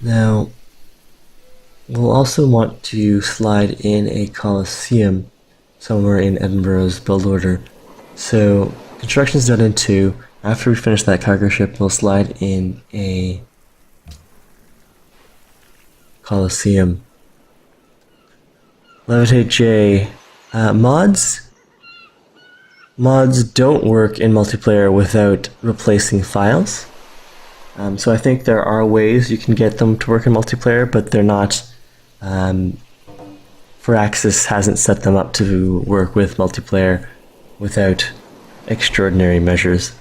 Now, we'll also want to slide in a Colosseum somewhere in Edinburgh's build order. So, construction's done in 2. After we finish that cargo ship, we'll slide in a Colosseum. Levitate J. Mods don't work in multiplayer without replacing files. So I think there are ways you can get them to work in multiplayer, but they're not. Firaxis hasn't set them up to work with multiplayer without extraordinary measures.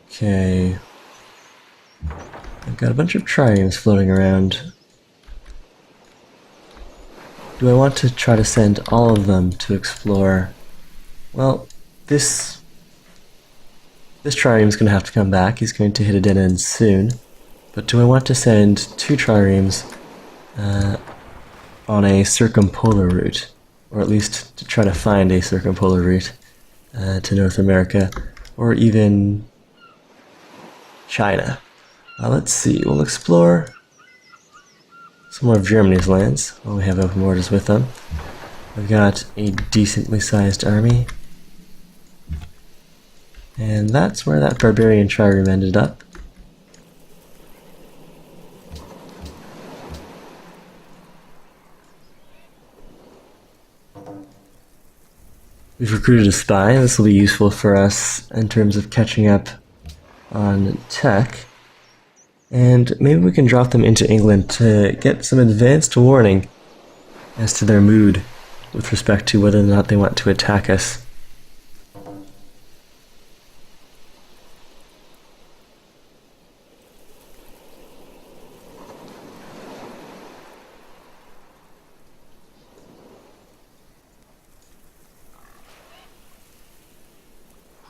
Okay. I've got a bunch of triremes floating around. Do I want to try to send all of them to explore? Well, this trireme is going to have to come back. He's going to hit a dead end soon. But do I want to send 2 triremes on a circumpolar route? Or at least to try to find a circumpolar route to North America, or even China. Let's see, we'll explore some more of Germany's lands while we have open borders with them. We've got a decently sized army. And that's where that barbarian trireme ended up. We've recruited a spy. This will be useful for us in terms of catching up on tech. And maybe we can drop them into England to get some advanced warning as to their mood with respect to whether or not they want to attack us.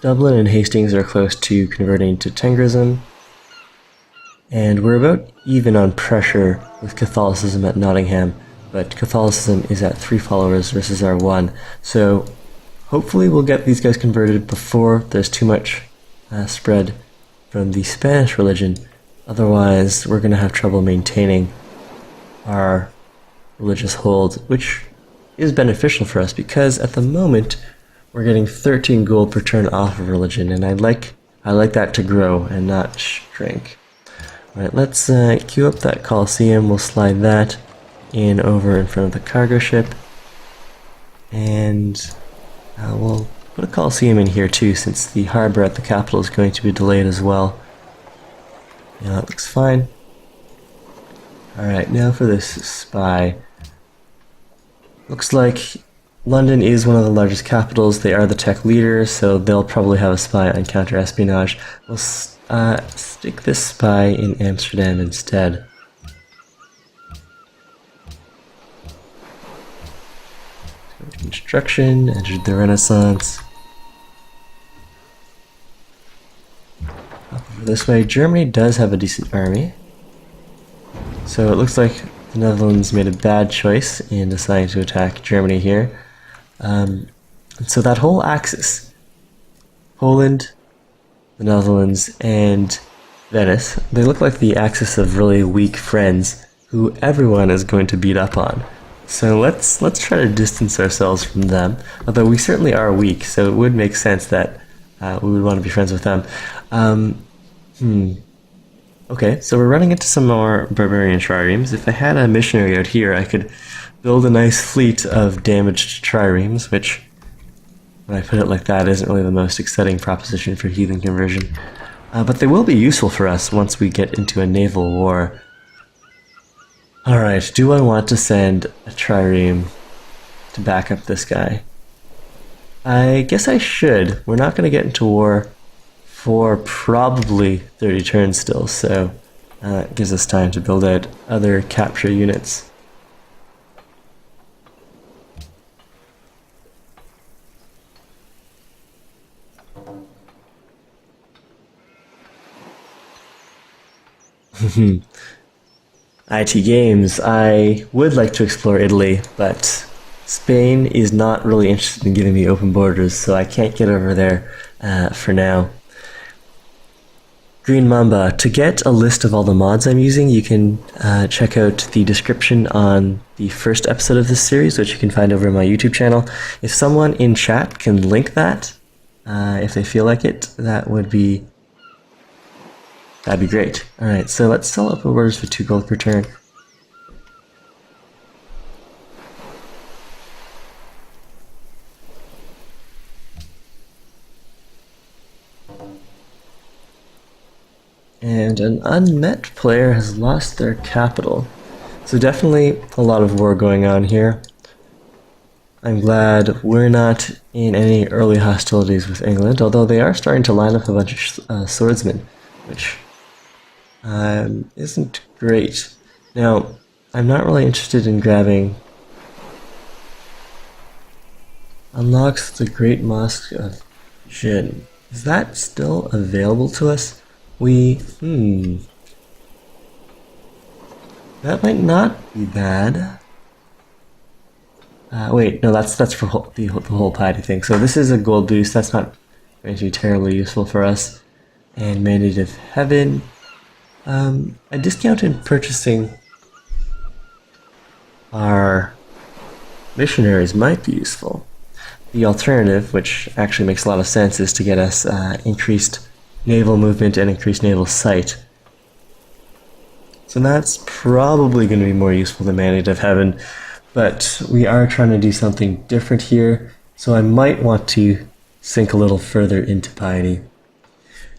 Dublin and Hastings are close to converting to Tengrism. And we're about even on pressure with Catholicism at Nottingham, but Catholicism is at 3 followers versus our 1. So hopefully we'll get these guys converted before there's too much spread from the Spanish religion. Otherwise, we're going to have trouble maintaining our religious hold, which is beneficial for us because at the moment we're getting 13 gold per turn off of religion, and I like that to grow and not shrink. Alright, let's queue up that Colosseum. We'll slide that in over in front of the cargo ship. And we'll put a Colosseum in here too, since the harbor at the capital is going to be delayed as well. Yeah, that looks fine. Alright, now for this spy. Looks like London is one of the largest capitals. They are the tech leader, so they'll probably have a spy on counter-espionage. We'll stick this spy in Amsterdam instead. Construction, entered the Renaissance. Up over this way, Germany does have a decent army. So it looks like the Netherlands made a bad choice in deciding to attack Germany here. And so that whole axis, Poland, the Netherlands, and Venice, they look like the axis of really weak friends who everyone is going to beat up on. So let's try to distance ourselves from them, although we certainly are weak, so it would make sense that we would want to be friends with them. Okay, so we're running into some more barbarian triremes. If I had a missionary out here, I could build a nice fleet of damaged triremes, which, when I put it like that, isn't really the most exciting proposition for heathen conversion. But they will be useful for us once we get into a naval war. Alright, do I want to send a trireme to back up this guy? I guess I should. We're not going to get into war for probably 30 turns still, so it gives us time to build out other capture units. IT Games, I would like to explore Italy, but Spain is not really interested in giving me open borders, so I can't get over there for now. Green Mamba. To get a list of all the mods I'm using, you can check out the description on the first episode of this series, which you can find over on my YouTube channel. If someone in chat can link that, if they feel like it, that'd be great. Alright, so let's sell open borders for 2 gold per turn. And an unmet player has lost their capital. So definitely a lot of war going on here. I'm glad we're not in any early hostilities with England, although they are starting to line up a bunch of swordsmen, which isn't great. Now, I'm not really interested in grabbing unlocks the Great Mosque of Jin. Is that still available to us? That might not be bad. Wait, no, that's for the whole piety thing. So this is a gold boost. That's not going to be terribly useful for us. And Mandate of Heaven. A discount in purchasing our missionaries might be useful. The alternative, which actually makes a lot of sense, is to get us increased naval movement and increased naval sight. So that's probably going to be more useful than Mandate of Heaven, but we are trying to do something different here, so I might want to sink a little further into piety.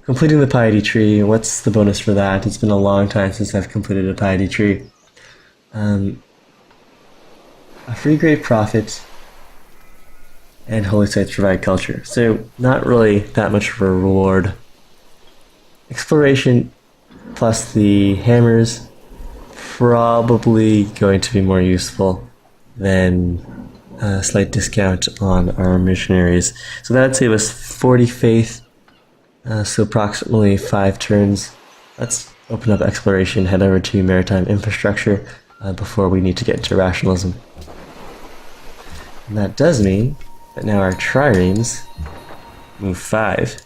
Completing the piety tree, what's the bonus for that? It's been a long time since I've completed a piety tree. A free great prophet and holy sites provide culture, so not really that much of a reward. Exploration plus the hammers, probably going to be more useful than a slight discount on our missionaries. So that would save us 40 faith, so approximately 5 turns. Let's open up exploration, head over to maritime infrastructure before we need to get into rationalism. And that does mean that now our triremes move 5.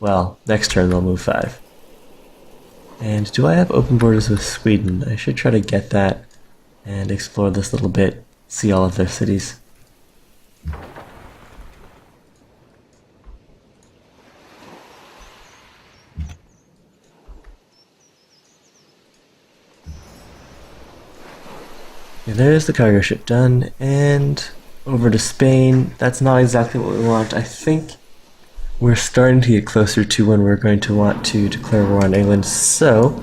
Well, next turn they'll move 5. And do I have open borders with Sweden? I should try to get that and explore this little bit, see all of their cities. Okay, there's the cargo ship done, and over to Spain. That's not exactly what we want. I think we're starting to get closer to when we're going to want to declare war on England, so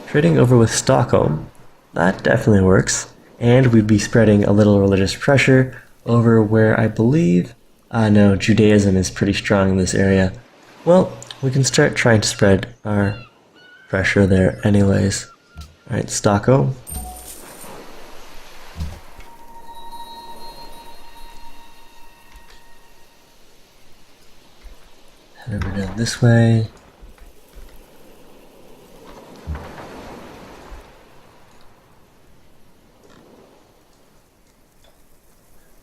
trading over with Stockholm, that definitely works. And we'd be spreading a little religious pressure over where I believe, no, Judaism is pretty strong in this area. Well, we can start trying to spread our pressure there anyways. Alright, Stockholm. Head over down this way.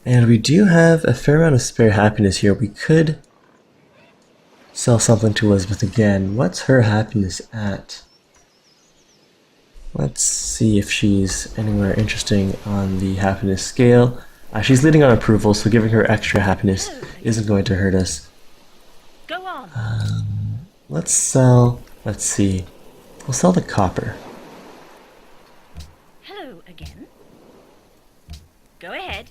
And we do have a fair amount of spare happiness here. We could sell something to Elizabeth again. What's her happiness at? Let's see if she's anywhere interesting on the happiness scale. She's leading on approval, so giving her extra happiness isn't going to hurt us. Go on. Let's sell, let's see. We'll sell the copper. Hello again. Go ahead.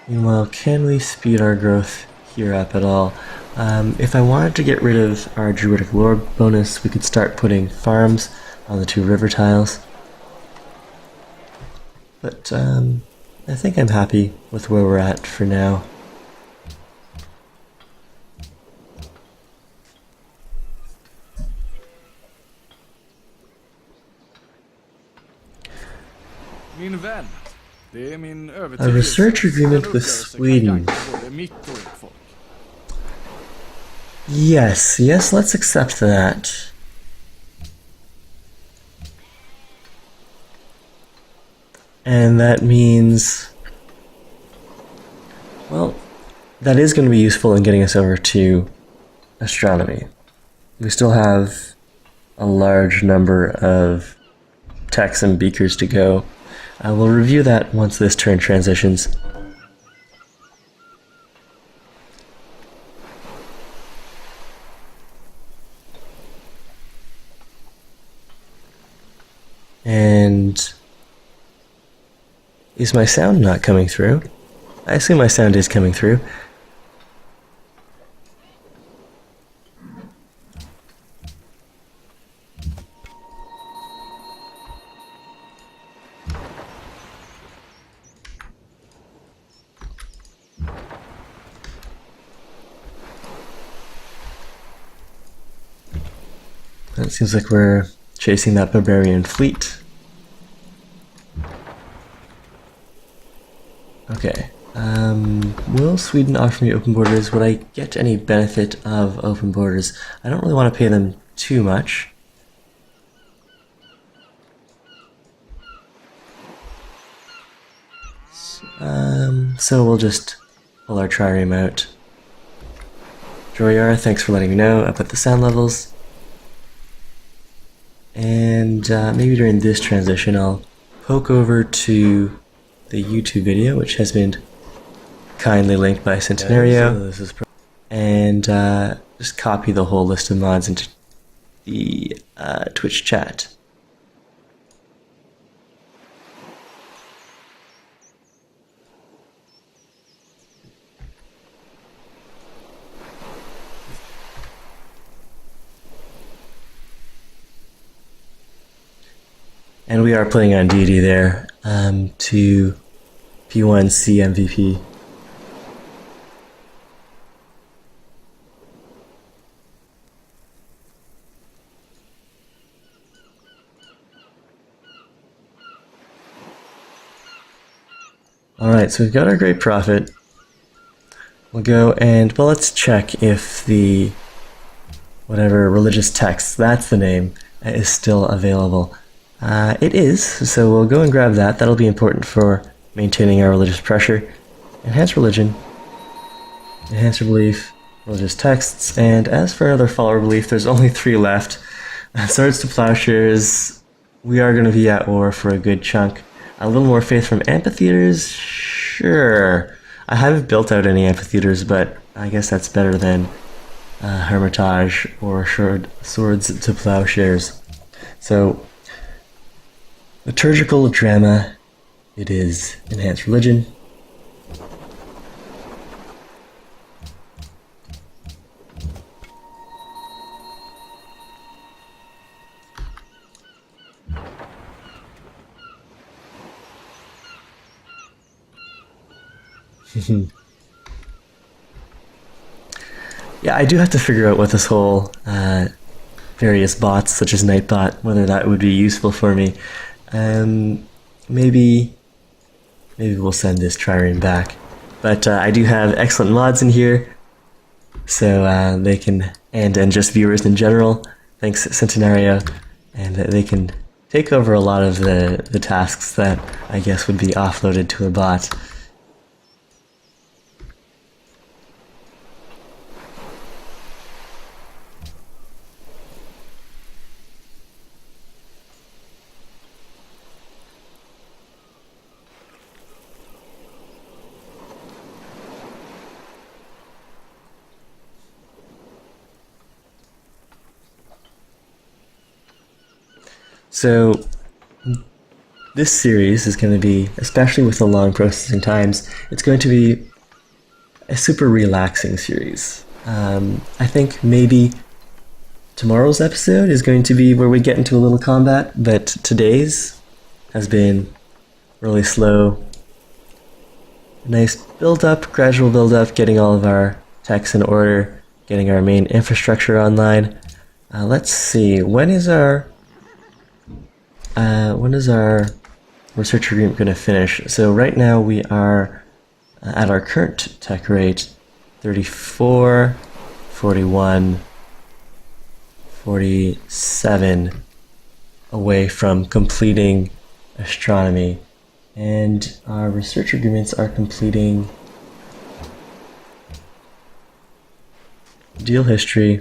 Meanwhile, can we speed our growth here up at all? If I wanted to get rid of our Druidic Lore bonus, we could start putting farms on the 2 river tiles. But I think I'm happy with where we're at for now. A research agreement with Sweden. Yes, let's accept that. And that means, well, that is going to be useful in getting us over to astronomy. We still have a large number of techs and beakers to go. We'll review that once this turn transitions. And is my sound not coming through? I assume my sound is coming through. It seems like we're chasing that barbarian fleet. Okay. Will Sweden offer me open borders? Would I get any benefit of open borders? I don't really want to pay them too much. So we'll just pull our trireme out. Droyara, thanks for letting me know about the sound levels. And maybe during this transition I'll poke over to the YouTube video, which has been kindly linked by Centenario, and just copy the whole list of mods into the Twitch chat. And we are playing on Deity there, to P1C MVP. Alright, so we've got our great prophet. We'll go and, well, let's check if the, whatever religious text, that's the name, is still available. It is, so we'll go and grab that. That'll be important for maintaining our religious pressure. Enhance religion, enhance your belief, religious texts, and as for another follower belief, there's only 3 left. Swords to plowshares, we are going to be at war for a good chunk. A little more faith from amphitheaters? Sure. I haven't built out any amphitheaters, but I guess that's better than Hermitage or Swords to plowshares. So, liturgical drama, it is. Enhanced religion. Yeah, I do have to figure out what this whole various bots, such as Nightbot, whether that would be useful for me. Maybe we'll send this trireme back. But I do have excellent mods in here, so they can, and just viewers in general, thanks Centenario, and they can take over a lot of the tasks that I guess would be offloaded to a bot. So this series is going to be, especially with the long processing times, it's going to be a super relaxing series. I think maybe tomorrow's episode is going to be where we get into a little combat, but today's has been really slow. Nice build up, gradual build up, getting all of our techs in order, getting our main infrastructure online. Let's see, when is our research agreement going to finish? So right now we are at our current tech rate, 34, 41, 47 away from completing astronomy. And our research agreements are completing deal history.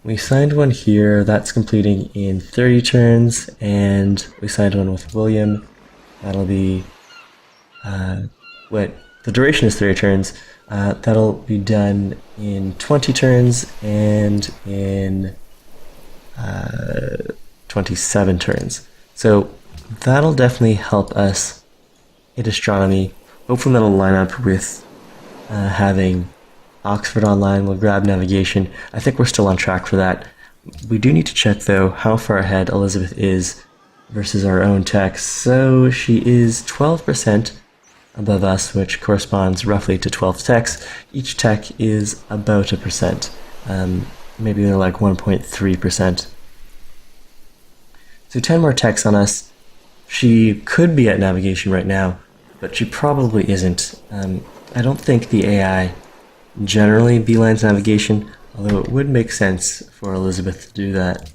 We signed one here, that's completing in 30 turns, and we signed one with William. That'll be, the duration is 30 turns. That'll be done in 20 turns and in 27 turns. So that'll definitely help us hit astronomy. Hopefully that'll line up with having Oxford online. We'll grab navigation. I think we're still on track for that. We do need to check though how far ahead Elizabeth is versus our own tech. So she is 12% above us, which corresponds roughly to 12 techs. Each tech is about a percent. Maybe they're like 1.3%. So 10 more techs on us. She could be at navigation right now, but she probably isn't. I don't think the AI generally beelines navigation, although it would make sense for Elizabeth to do that.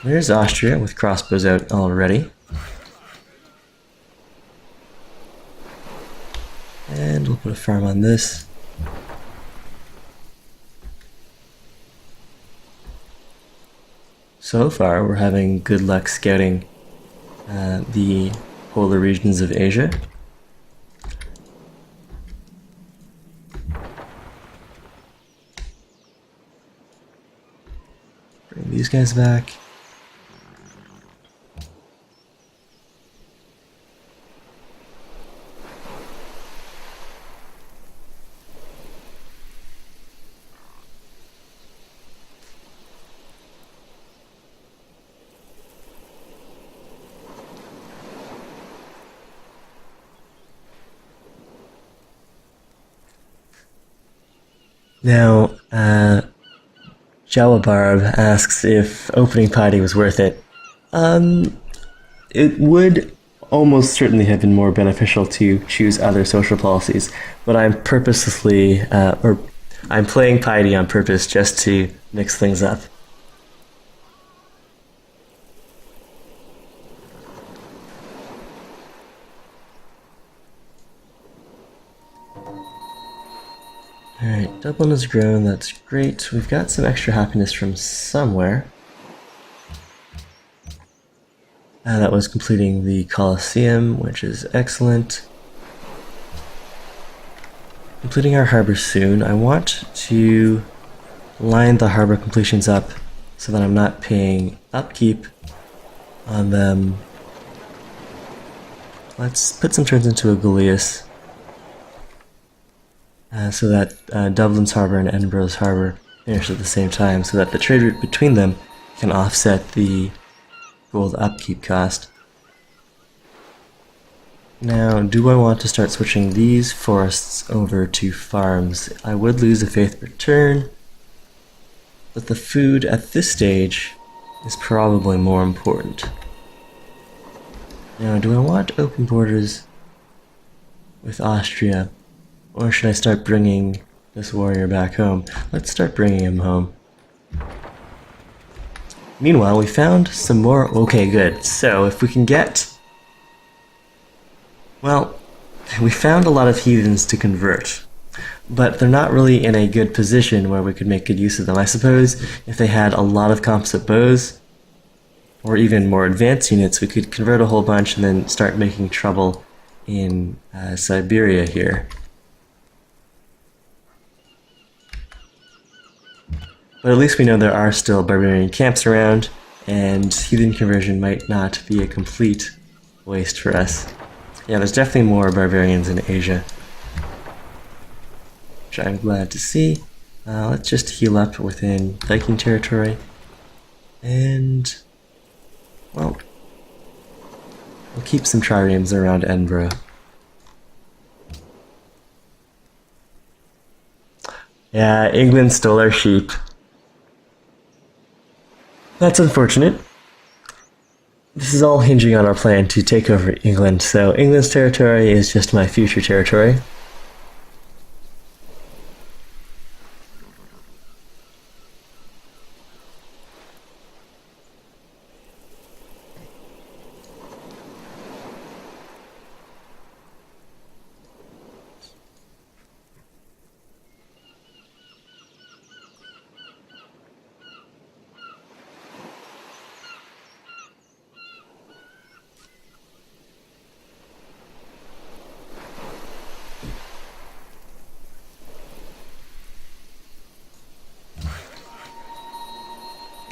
There's Austria with crossbows out already. And we'll put a farm on this. So far, we're having good luck scouting the polar regions of Asia. Bring these guys back. Now, Jawabarb asks if opening Piety was worth it. It would almost certainly have been more beneficial to choose other social policies, but I'm purposely, I'm playing Piety on purpose just to mix things up. Alright, Dublin has grown, that's great. We've got some extra happiness from somewhere. That was completing the Colosseum, which is excellent. Completing our harbor soon. I want to line the harbor completions up so that I'm not paying upkeep on them. Let's put some turns into a Galeas. So that Dublin's harbour and Edinburgh's harbour finish at the same time, so that the trade route between them can offset the gold upkeep cost. Now, do I want to start switching these forests over to farms? I would lose a faith per turn, but the food at this stage is probably more important. Now, do I want open borders with Austria? Or should I start bringing this warrior back home? Let's start bringing him home. Meanwhile, we found some more... Okay, good. So, if we can get... Well, we found a lot of heathens to convert. But they're not really in a good position where we could make good use of them. I suppose if they had a lot of composite bows, or even more advanced units, we could convert a whole bunch and then start making trouble in Siberia here. But at least we know there are still barbarian camps around, and heathen conversion might not be a complete waste for us. Yeah, there's definitely more barbarians in Asia, which I'm glad to see. Let's just heal up within Viking territory, and, well, we'll keep some triremes around Edinburgh. Yeah, England stole our sheep. That's unfortunate. this is all hinging on our plan to take over England, so England's territory is just my future territory.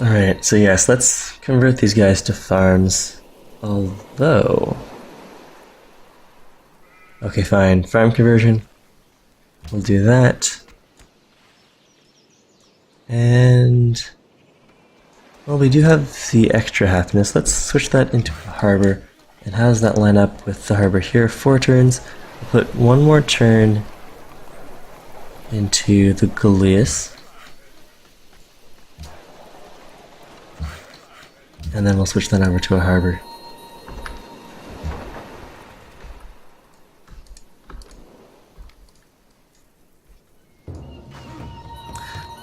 Alright, so yes, let's convert these guys to farms. Although... Okay, fine. Farm conversion. We'll do that. And... well, we do have the extra happiness. Let's switch that into a harbor. And how does that line up with the harbor here? 4 turns. We'll put 1 more turn into the Gallius. And then we'll switch that over to a harbor.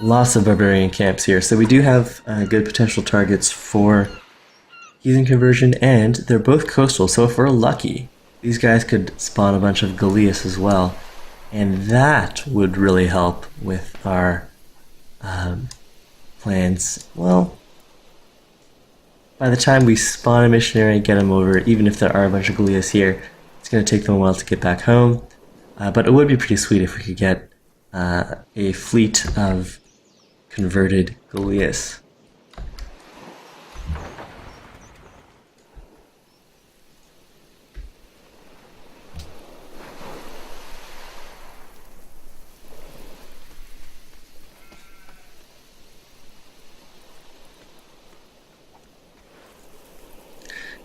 Lots of barbarian camps here, so we do have good potential targets for heathen conversion, and they're both coastal, so if we're lucky, these guys could spawn a bunch of Gallius as well, and that would really help with our plans. Well, by the time we spawn a missionary and get him over, even if there are a bunch of Gallius here, it's going to take them a while to get back home. But it would be pretty sweet if we could get a fleet of converted Gallius.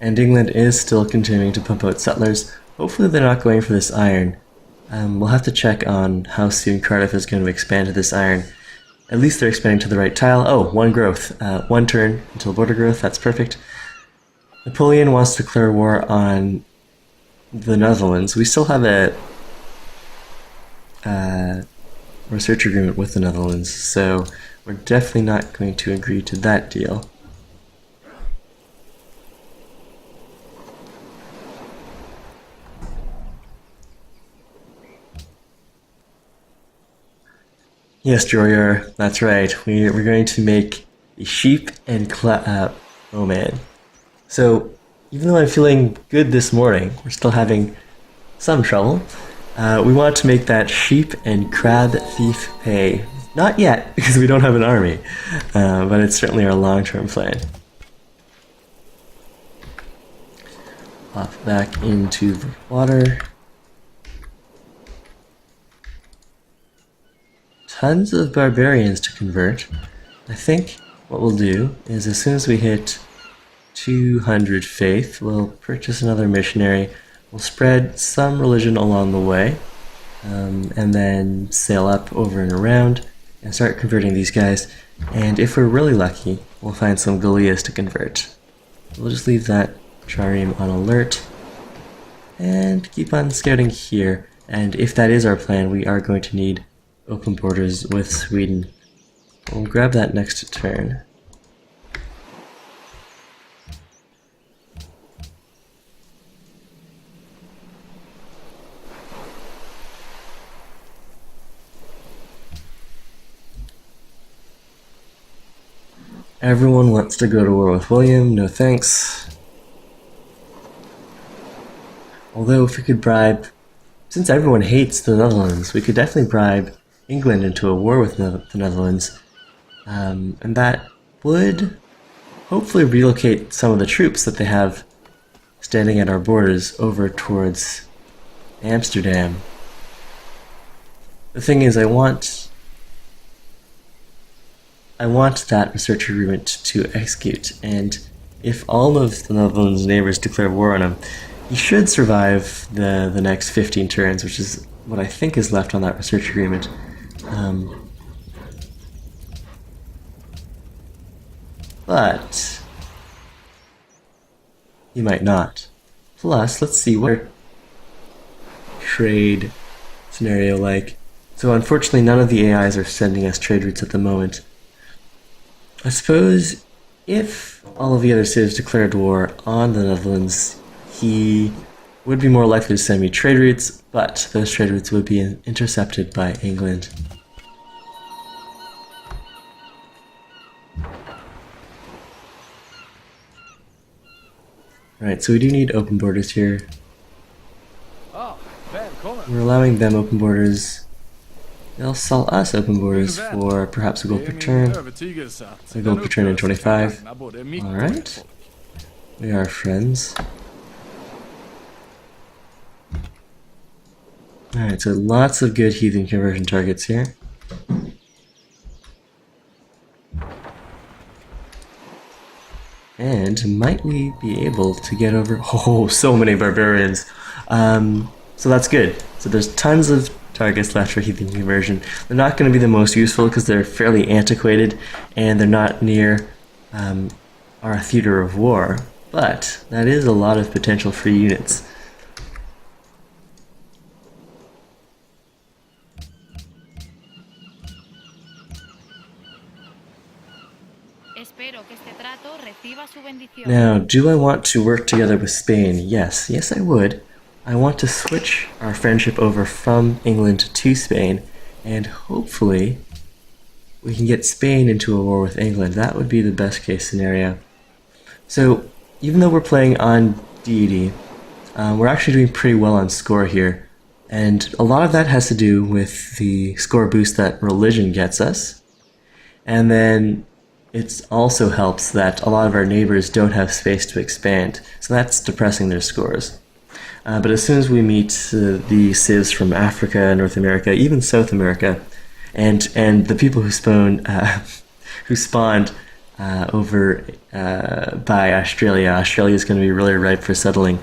And England is still continuing to pump out settlers. Hopefully they're not going for this iron. We'll have to check on how soon Cardiff is going to expand to this iron. At least they're expanding to the right tile. Oh, 1 growth. 1 turn until border growth. That's perfect. Napoleon wants to declare war on the Netherlands. We still have a research agreement with the Netherlands, so we're definitely not going to agree to that deal. Yes, Joryer, that's right. We're going to make a sheep and oh man. So, even though I'm feeling good this morning, we're still having some trouble. We want to make that sheep and crab thief pay. Not yet, because we don't have an army, but it's certainly our long-term plan. Pop back into the water. Tons of barbarians to convert. I think what we'll do is as soon as we hit 200 faith, we'll purchase another missionary. We'll spread some religion along the way, and then sail up over and around and start converting these guys. And if we're really lucky, we'll find some Gallias to convert. We'll just leave that trireme on alert and keep on scouting here. And if that is our plan, we are going to need open borders with Sweden. We'll grab that next turn. Everyone wants to go to war with William, no thanks. Although if we could bribe, since everyone hates the Netherlands, we could definitely bribe England into a war with the Netherlands, and that would hopefully relocate some of the troops that they have standing at our borders over towards Amsterdam. The thing is, I want that research agreement to execute, and if all of the Netherlands' neighbors declare war on him, he should survive the next 15 turns, which is what I think is left on that research agreement. But he might not. Plus, let's see what trade scenario like. So unfortunately, none of the AIs are sending us trade routes at the moment. I suppose if all of the other civs declared war on the Netherlands, he would be more likely to send me trade routes, but those trade routes would be intercepted by England. Alright, so we do need open borders here. We're allowing them open borders. They'll sell us open borders for perhaps a gold per turn. A gold per turn in 25. Alright. We are friends. Alright, so lots of good heathen conversion targets here. And might we be able to get over... Oh, so many barbarians. So that's good. So there's tons of targets left for heathen conversion. They're not going to be the most useful because they're fairly antiquated and they're not near our theater of war. But that is a lot of potential free units. Now, do I want to work together with Spain? Yes. Yes, I would. I want to switch our friendship over from England to Spain, and hopefully we can get Spain into a war with England. That would be the best case scenario. So, even though we're playing on Deity, we're actually doing pretty well on score here. And a lot of that has to do with the score boost that religion gets us. And then it also helps that a lot of our neighbors don't have space to expand. So that's depressing their scores. But as soon as we meet the civs from Africa, North America, even South America, and the people who spawned over by Australia, Australia is going to be really ripe for settling.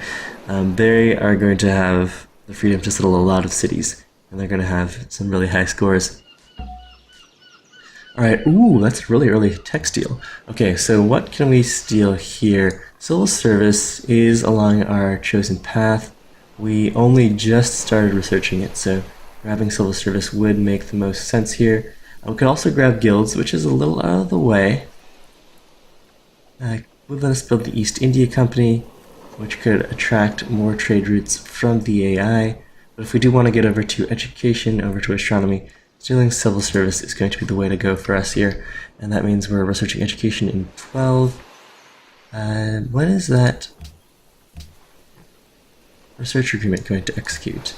They are going to have the freedom to settle a lot of cities, and they're going to have some really high scores. Alright, ooh, that's really early tech steal. Okay, so what can we steal here? Civil service is along our chosen path. We only just started researching it, so grabbing civil service would make the most sense here. We could also grab guilds, which is a little out of the way. Would let us build the East India Company, which could attract more trade routes from the AI. But if we do want to get over to education, over to astronomy, stealing civil service is going to be the way to go for us here. And that means we're researching education in 12. When is that research agreement going to execute?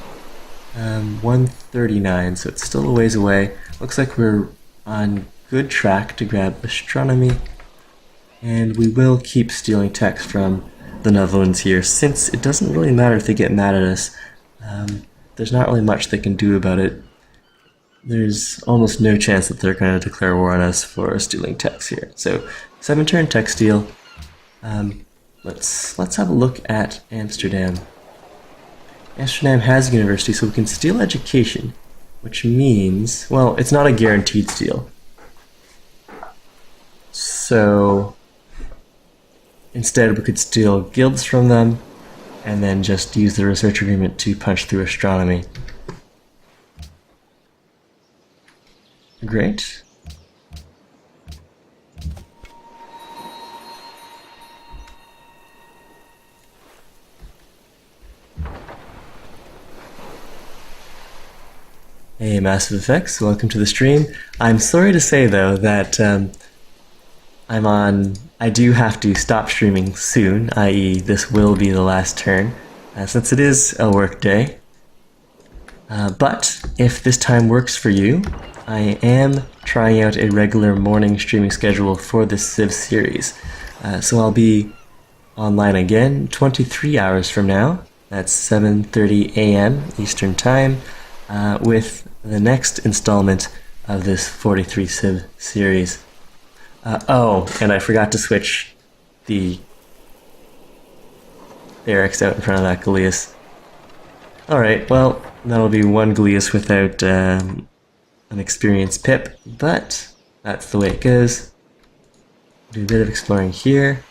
139, so it's still a ways away. Looks like we're on good track to grab astronomy. And we will keep stealing techs from the Netherlands here, since it doesn't really matter if they get mad at us. There's not really much they can do about it. There's almost no chance that they're going to declare war on us for stealing techs here. So, 7-turn tech steal. Let's have a look at Amsterdam. Amsterdam has a university, so we can steal education, which means, well, it's not a guaranteed steal. So, instead we could steal guilds from them, and then just use the research agreement to punch through astronomy. Great. Hey Massive Effects, welcome to the stream. I'm sorry to say though that I do have to stop streaming soon, i.e. this will be the last turn, since it is a work day. But if this time works for you, I am trying out a regular morning streaming schedule for this Civ series. So I'll be online again 23 hours from now. That's 7:30 a.m. Eastern Time, with the next installment of this 43 Civ series. Oh, and I forgot to switch the barracks out in front of that Galeas. Alright, well, that'll be one Galeas without an experienced pip, but that's the way it goes. Do a bit of exploring here.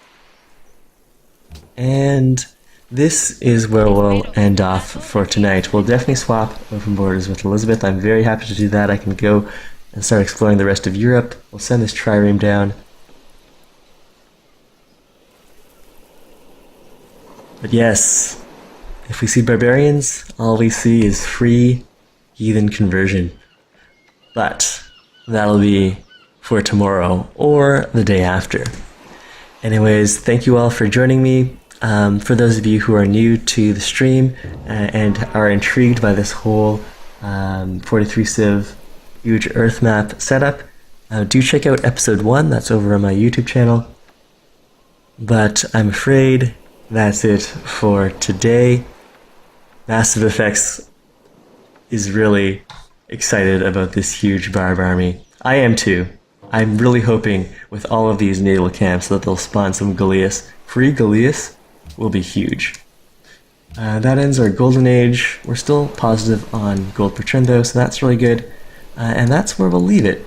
And this is where we'll end off for tonight. We'll definitely swap open borders with Elizabeth. I'm very happy to do that. I can go and start exploring the rest of Europe. We'll send this trireme down. But yes, if we see barbarians, all we see is free heathen conversion. But that'll be for tomorrow or the day after. Anyways, thank you all for joining me. For those of you who are new to the stream and are intrigued by this whole 43 Civ huge earth map setup, do check out episode 1, that's over on my YouTube channel. But I'm afraid that's it for today. Massive Effects is really excited about this huge barb army. I am too. I'm really hoping with all of these naval camps that they'll spawn some Galeas. Free Galeas will be huge. That ends our golden age. We're still positive on gold per turn though, so that's really good. And that's where we'll leave it.